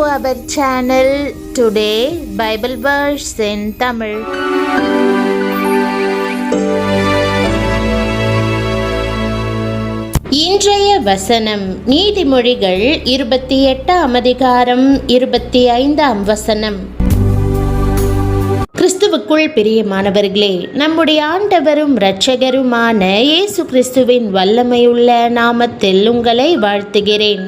our channel. Today Bible verse in Tamil. இன்றைய வசனம் நீதிமொழிகள் 28ஆம் அதிகாரம் 25ஆம் வசனம். கிறிஸ்துவுக்குள் பிரியமானவர்களே, நம்முடைய ஆண்டவரும் இரட்சகருமான இயேசு கிறிஸ்துவின் வல்லமையுள்ள நாமத்தில் உங்களை வாழ்த்துகிறேன்.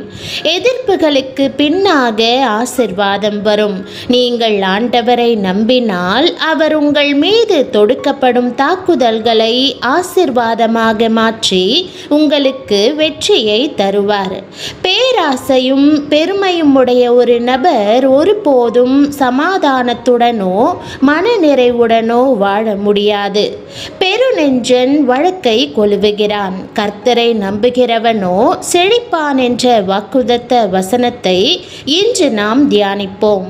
எதிர்ப்புகளுக்கு பின்னாக ஆசிர்வாதம் வரும். நீங்கள் ஆண்டவரை நம்பினால் அவர் உங்கள் மீது தொடுக்கப்படும் தாக்குதல்களை ஆசிர்வாதமாக மாற்றி உங்களுக்கு வெற்றியை தருவார். பேராசையும் பெருமையும் உடைய ஒரு நபர் ஒருபோதும் சமாதானத்துடனோ மனநிறைவுடனோ வாழ முடியாது. பெருநெஞ்சன் வழக்கை கொலுவுகிறான், கர்த்தரை நம்புகிறவனோ செழிப்பான் என்ற வாக்குதத்த வசனத்தை இன்று நாம் தியானிப்போம்.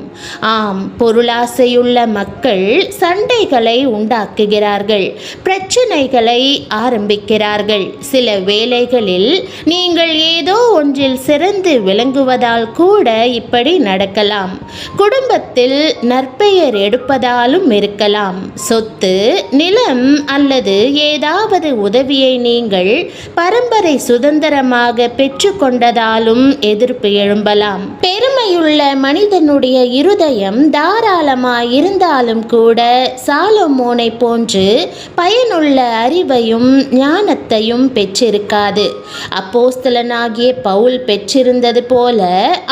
ஆம், பொருளாசையுள்ள மக்கள் சண்டைகளை உண்டாக்குகிறார்கள், பிரச்சனைகளை ஆரம்பிக்கிறார்கள். சில வேளைகளில் நீங்கள் ஏதோ ஒன்றில் சிறந்து விளங்குவதால் கூட இப்படி நடக்கலாம். குடும்பத்தில் நற்பெயர் எடுப்பதாலும் இருக்கலாம். சொத்து, நிலம் அல்லது ஏதாவது உதவியை நீங்கள் பரம்பரை சுதந்திரமாக பெற்றுக்கொண்டதாலும் எதிர்ப்பு எழும்பலாம். பெருமையுள்ள மனிதனுடைய இருதயம் தாராளமாய் இருந்தாலும் கூட சாலமோனை போன்று பயனுள்ள அறிவையும் ஞானத்தையும் பெற்றிருக்காது. அப்போஸ்தலனாகிய பவுல் பெற்றிருந்தது போல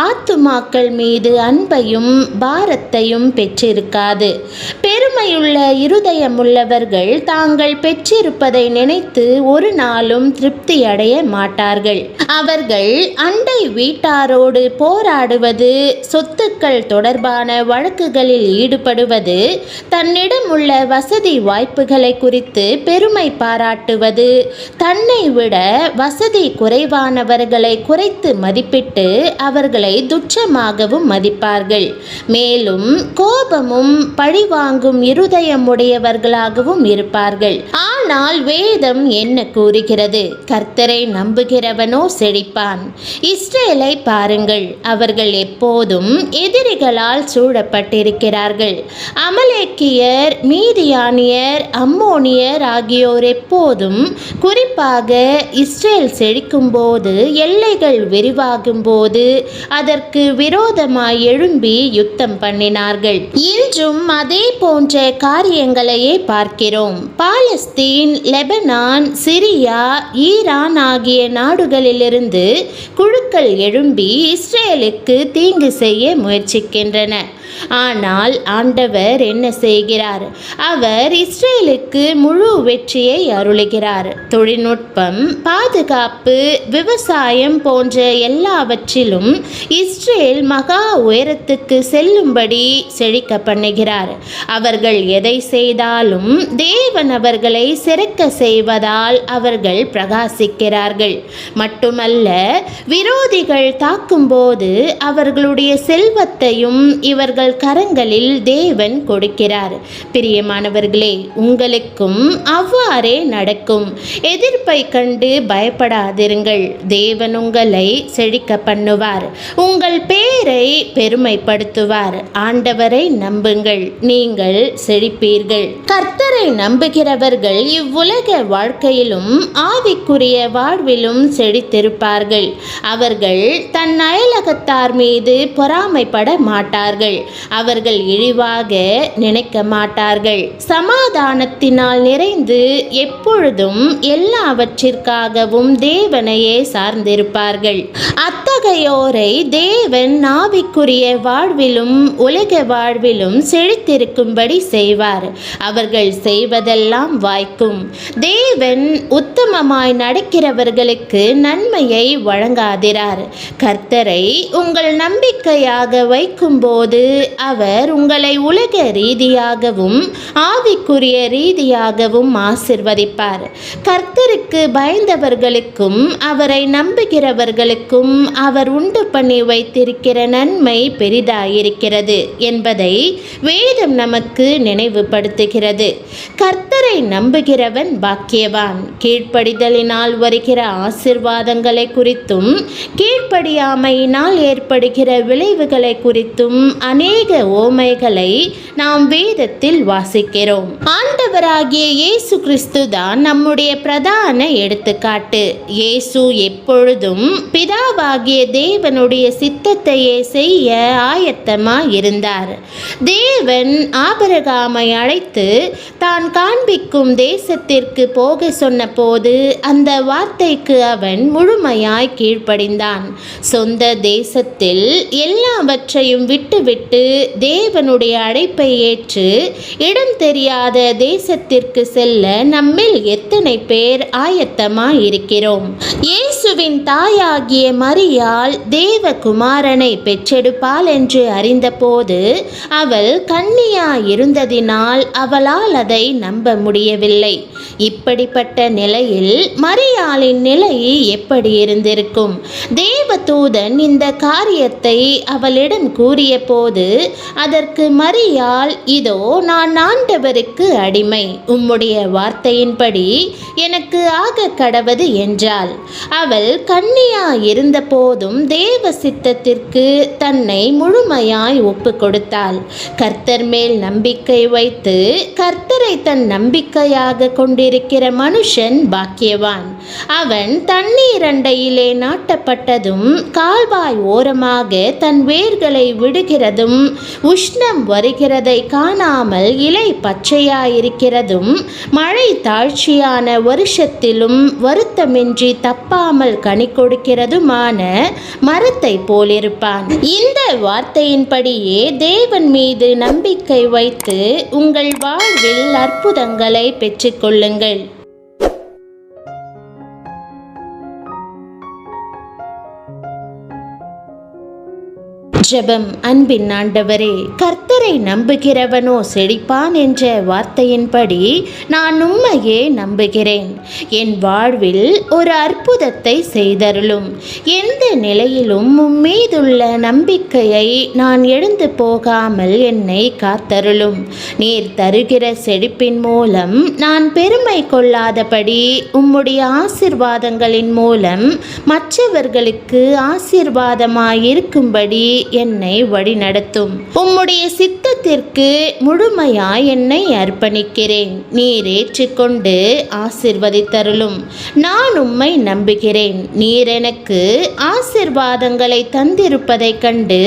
ஆத்துமாக்கள் மீது அன்பையும் பாரத்தையும் பெற்றிருக்காது. பெருமையுள்ள இருதயமுள்ளவர்கள் தாங்கள் பெற்றிருப்பதை நினைத்து ஒரு நாளும் திருப்தி அடைய மாட்டார்கள். அவர்கள் அண்டை வீட்டாரோடு போராடுவது, சொத்துக்கள் தொடர்பான வழக்குகளில் ஈடுபடுவது, தன்னிடம் உள்ள வசதி வாய்ப்புகளை குறித்து பெருமை பாராட்டுவது, தன்னை விட வசதி குறைவானவர்களை குறைத்து மதிப்பிட்டு அவர்களை துச்சமாகவும் மதிப்பார்கள். மேலும் கோபமும் பழிவாங்கும் இருதயம் உடையவர்களாகவும் இருப்பார்கள். ஆனால் வேதம் என்ன கூறுகிறது? கர்த்தரை நம்புகிறவனோ செழிப்பான். இஸ்ரேலை பாருங்கள், அவர்கள் எப்போதும் எதிரிகளால் சூழப்பட்டிருக்கிறார்கள். அமலேக்கியர், மீதியானியர், அம்மோனியர் ஆகியோர் எப்போதும், குறிப்பாக இஸ்ரேல் செழிக்கும் போது, எல்லைகள் விரிவாகும் போது அதற்கு விரோதமாய் எழும்பி யுத்தம் பண்ணினார்கள். இன்றும் அதே போன்ற காரியங்களையே பார்க்கிறோம். பாலஸ்தீன், லெபனான், சிரியா, ஈரான் ஆகிய நாடுகளிலிருந்து குழுக்கள் எழும்பி இஸ்ரேலுக்கு தீங்கு செய்ய முயற்சிக்கின்றன. ஆனால் ஆண்டவர் என்ன செய்கிறார்? அவர் இஸ்ரேலுக்கு முழு வெற்றியை அருளுகிறார். தொழில்நுட்பம், பாதுகாப்பு, விவசாயம் போன்ற எல்லாவற்றிலும் இஸ்ரேல் மகா உயரத்துக்கு செல்லும்படி செழிக்க பண்ணுகிறார். அவர்கள் எதை செய்தாலும் தேவன் அவர்களை சிறக்க செய்வதால் அவர்கள் பிரகாசிக்கிறார்கள். மட்டுமல்ல, விரோதிகள் தாக்கும்போது அவர்களுடைய செல்வத்தையும் இவர்கள் கரங்களில் தேவன் கொடுக்கிறார். பிரியமானவர்களே, உங்களுக்கும் அவ்வாறே நடக்கும். எதிர்ப்பை கண்டு பயப்படாதிருங்கள். தேவன் உங்களை செழிக்க பண்ணுவார், உங்கள் பேரை பெருமைப்படுத்துவார். ஆண்டவரை நம்புங்கள், நீங்கள் செழிப்பீர்கள். கர்த்தரை நம்புகிறவர்கள் இவ்வுலக வாழ்க்கையிலும் ஆவிக்குரிய வாழ்விலும் செழித்திருப்பார்கள். அவர்கள் தன் அயலகத்தார் மீது பொறாமைப்பட மாட்டார்கள். அவர்கள் இழிவாக நினைக்க மாட்டார்கள். சமாதானத்தினால் நிறைந்து எப்பொழுதும் எல்லாவற்றிற்காகவும் தேவனையே சார்ந்திருப்பார்கள். அத்தகையோரை தேவன் ஆவிக்குரிய வாழ்விலும் உலக வாழ்விலும் செழித்திருக்கும்படி செய்வார். அவர்கள் செய்வதெல்லாம் வாய்க்கும். தேவன் உத்தமமாய் நடக்கிறவர்களுக்கு நன்மையை வழங்காதிரார். கர்த்தரை உங்கள் நம்பிக்கையாக வைக்கும்போது அவர் உங்களை உலக ரீதியாகவும் ஆவிக்குரிய ரீதியாகவும் ஆசிர்வதிப்பார். கர்த்தருக்கு பயந்தவர்களுக்கும் அவரை நம்புகிறவர்களுக்கும் அவர் உண்டு பண்ணி வைத்திருக்கிற நன்மை பெரிதாயிருக்கிறது என்பதை வேதம் நமக்கு நினைவுபடுத்துகிறது. கர்த்தரை நம்புகிறவன் பாக்கியவான். கீழ்ப்படிதலினால் வருகிற ஆசீர்வாதங்களை குறித்தும் கீழ்ப்படியாமையினால் ஏற்படுகிற விளைவுகளை குறித்தும் அநேக ஓமைகளை நாம் வேதத்தில் வாசிக்கிறோம். ஆண்டவராகிய இயேசு கிறிஸ்து தான் நம்முடைய பிரதான எடுத்துக்காட்டு. இயேசு எப்பொழுதும் பிதாவாகிய தேவனுடைய சித்தத்தையே செய்ய ஆயத்தமாய் இருந்தார். தேவன் ஆபிரகாமை அழைத்து தான் காண்பிக்கும் தேசத்திற்கு போக சொன்னபோது அந்த வார்த்தைக்கு அவன் முழுமையாய் கீழ்ப்படிந்தான். சொந்த தேசத்தில் எல்லாவற்றையும் விட்டுவிட்டு தேவனுடைய அழைப்பை ஏற்று இடம் தெரியாத தேசத்திற்கு செல்ல நம்மில் எத்தனை பேர் ஆயத்தமாய் இருக்கிறோம்? இயேசுவின் தாயாகிய மரியாள் தேவகுமாரனை பெற்றெடுப்பாள் என்று அறிந்தபோது அவள் கன்னியாய் இருந்ததினால் அவளால் அதை நம்ப முடியவில்லை. இப்படிப்பட்ட நிலையில் மரியாளின் நிலை எப்படி இருந்திருக்கும்? தேவதூதன் இந்த காரியத்தை அவளிடம் கூறிய போது அதற்கு மரியாள், இதோ நான் ஆண்டவருக்கு அடிமை, உம்முடைய வார்த்தையின்படி எனக்கு ஆக கடவது என்றாள். அவள் கன்னியாய் இருந்த போதும் தேவ சித்தத்திற்கு தன்னை முழுமையாய் ஒப்பு கொடுத்தாள். கர்த்தர் மேல் நம்பிக்கை வைத்து கர்த்தரை தன் நம்பிக்கையாக கொண்டிருக்கிற மனுஷன் பாக்கியவான். அவன் தண்ணீர் அண்டையிலே நாட்டப்பட்டதும் கால்வாய் ஓரமாக தன் வேர்களை விடுகிறதும் உஷ்ணம் வருகிறதை காணாமல் இலை பச்சையாயிருக்கிறதும் மழை தாழ்ச்சியான வருஷத்திலும் வருத்தமின்றி தப்பாமல் கனி கொடுக்கிறதுமான மரத்தை போலிருப்பான். இந்த வார்த்தையின்படியே தேவன் மீது நம்பிக்கை வைத்து உங்கள் வாழ்வில் அற்புதங்களை பெற்றுக்கொள்ளுங்கள். ஜெபம். அன்பின் ஆண்டவரே, கர்த்தரை நம்புகிறவனோ செழிப்பான் என்ற வார்த்தையின்படி நான் உம்மையே நம்புகிறேன். என் வாழ்வில் ஒரு அற்புதத்தை செய்தருளும். எந்த நிலையிலும் உம்மீதுள்ள நம்பிக்கையை நான் எழுந்து போகாமல் என்னை காத்தருளும். நீர் தருகிற செழிப்பின் மூலம் நான் பெருமை கொள்ளாதபடி உம்முடைய ஆசீர்வாதங்களின் மூலம் மற்றவர்களுக்கு ஆசீர்வாதமாயிருக்கும்படி என்னை வழிநடத்தும். உம்முடைய சித்தத்திற்கு முழுமையாய் என்னை அர்ப்பணிக்கிறேன். நீர் ஏற்றுக்கொண்டு ஆசீர்வதித்தருளும். நான் உம்மை நம்புகிறேன். நீர் எனக்கு ஆசீர்வாதங்களை தந்திருப்பதைக் கண்டு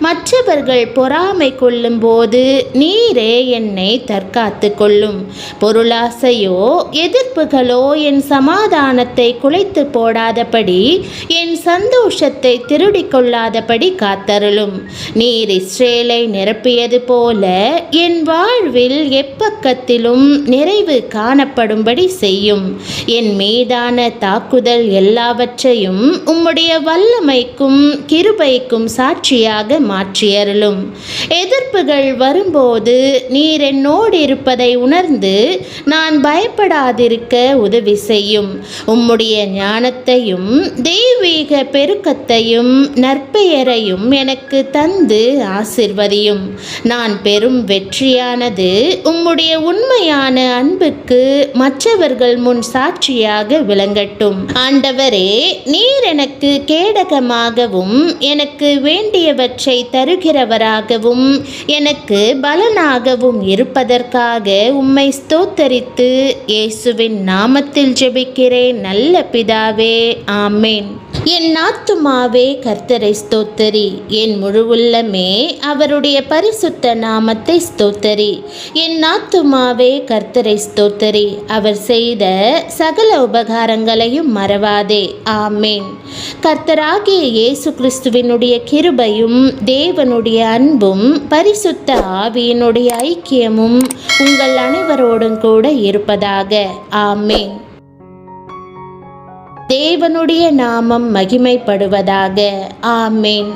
மற்றவர்கள் பொறாமை கொள்ளும் போது நீரே என்னை தற்காத்து கொள்ளும். பொருளாசையோ எதிர்ப்புகளோ என் சமாதானத்தை குலைத்து போடாதபடி, என் சந்தோஷத்தை திருடிக் கொள்ளாதபடி காத்தருளும். நீர் இஸ்ரேலை நிரப்பியது போல என் வாழ்வில் எப்பக்கத்திலும் நிறைவு காணப்படும்படி செய்யும். என் மீதான தாக்குதல் எல்லாவற்றையும் உம்முடைய வல்லமைக்கும் கிருபைக்கும் சாட்சியாக மாற்றியருளும். எதிர்ப்புகள் வரும்போது நீர் என்னோடு இருப்பதை உணர்ந்து நான் பயப்படாதிருக்க உதவி செய்யும். உம்முடைய ஞானத்தையும் தெய்வீக பெருக்கத்தையும் நற்பெயரையும் எனக்கு தந்து ஆசீர்வதியும். நான் பெரும் வெற்றியானது உம்முடைய உண்மையான அன்புக்கு மற்றவர்கள் முன் சாட்சியாக விளங்கட்டும். ஆண்டவரே, நீர் எனக்கு கேடகமாகவும் எனக்கு வேண்டியவற்றை தருகிறவராகவும் எனக்கு பலனாகவும் இருப்பதற்காக உம்மை ஸ்தோத்தரித்து இயேசுவின் நாமத்தில் ஜெபிக்கிறேன் நல்ல பிதாவே, ஆமேன். என் ஆத்துமாவே கர்த்தரை ஸ்தோத்தரி, என் முழு உள்ளமே அவருடைய பரிசுத்த நாமத்தை ஸ்தோத்தரி. என் ஆத்துமாவே கர்த்தரை ஸ்தோத்தரி, அவர் செய்த சகல உபகாரங்களையும் மறவாதே, ஆமேன். கர்த்தராகிய இயேசு கிறிஸ்துவினுடைய கிருபையும் தேவனுடைய அன்பும் பரிசுத்த ஆவியினுடைய ஐக்கியமும் உங்கள் அனைவரோடும் கூட இருப்பதாக, ஆமேன். தேவனுடைய நாமம் மகிமைப்படுவதாக, ஆமேன்.